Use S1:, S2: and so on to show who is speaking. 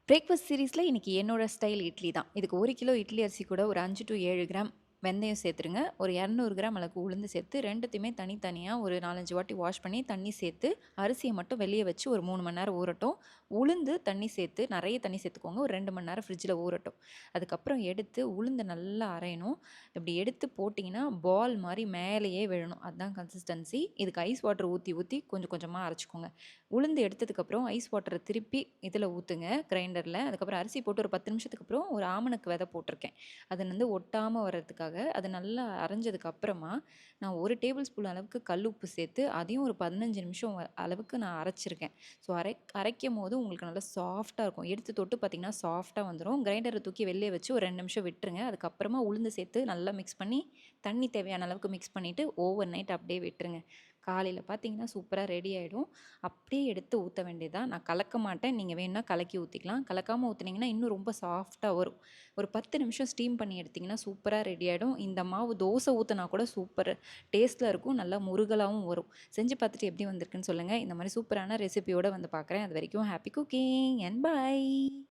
S1: Breakfast சீரீஸில் இன்றைக்கி என்னோடய ஸ்டைல் இட்லி தான். இதுக்கு 1 கிலோ இட்லி அரிசி கூட ஒரு 5 to 7 கிராம் வெந்தயம் சேர்த்துருங்க. ஒரு 200 கிராம் அளவுக்கு உளுந்து சேர்த்து ரெண்டுத்தையுமே தனித்தனியாக ஒரு 4-5 வாட்டி வாஷ் பண்ணி தண்ணி சேர்த்து அரிசியை மட்டும் வெளியே வச்சு ஒரு 3 மணி நேரம் ஊறட்டும். உளுந்து தண்ணி சேர்த்து நிறைய தண்ணி சேர்த்துக்கோங்க. ஒரு 2 மணி நேரம் ஃப்ரிட்ஜில் ஊறட்டும். அதுக்கப்புறம் எடுத்து உளுந்து நல்லா அரையணும். இப்படி எடுத்து போட்டிங்கன்னா பால் மாதிரி மேலேயே விழணும். அதுதான் கன்சிஸ்டன்சி. இதுக்கு ஐஸ் வாட்டர் ஊற்றி ஊற்றி கொஞ்சம் கொஞ்சமாக அரைச்சிக்கோங்க. உளுந்து எடுத்ததுக்கப்புறம் ஐஸ் வாட்டரை திருப்பி இதில் ஊற்றுங்க கிரைண்டரில். அதுக்கப்புறம் அரிசி போட்டு ஒரு 10 நிமிஷத்துக்கு அப்புறம் ஒரு ஆமணக்கு விதை போட்டிருக்கேன். அது வந்து ஒட்டாமல் வர்றதுக்காக. அது நல்லா அரைஞ்சதுக்கு அப்புறமா நான் 1 டேபிள் ஸ்பூன் அளவுக்கு கல் உப்பு சேர்த்து அதையும் ஒரு 15 நிமிஷம் அளவுக்கு நான் அரைச்சிருக்கேன். ஸோ அரைக்கும் போது உங்களுக்கு நல்லா சாஃப்டாக இருக்கும். எடுத்து தொட்டு பார்த்திங்கன்னா சாஃப்டாக வந்துடும். கிரைண்டரை தூக்கி வெளியே வச்சு ஒரு 2 நிமிஷம் விட்டுருங்க. அதுக்கப்புறமா உளுந்து சேர்த்து நல்லா மிக்ஸ் பண்ணி தண்ணி தேவையான அளவுக்கு மிக்ஸ் பண்ணிவிட்டு ஓவர் நைட் அப்படியே விட்டுருங்க. காலையில் பார்த்தீங்கன்னா சூப்பராக ரெடி ஆகிடும். அப்படியே எடுத்து ஊற்ற வேண்டியதான். நான் கலக்க மாட்டேன். நீங்கள் வேணும்னா கலக்கி ஊற்றிக்கலாம். கலக்காமல் ஊற்றுனீங்கன்னா இன்னும் ரொம்ப சாஃப்டாக வரும். ஒரு 10 நிமிஷம் ஸ்டீம் பண்ணி எடுத்திங்கன்னா சூப்பராக ரெடி ஆகிடும். இந்த மாவு தோசை ஊற்றினா கூட சூப்பர் டேஸ்ட்டில் இருக்கும். நல்லா முருகலாகவும் வரும். செஞ்சு பார்த்துட்டு எப்படி வந்திருக்குன்னு சொல்லுங்கள். இந்த மாதிரி சூப்பரான ரெசிபியோடு வந்து பார்க்குறேன். அது வரைக்கும் ஹாப்பி குக்கிங் அண்ட் பை.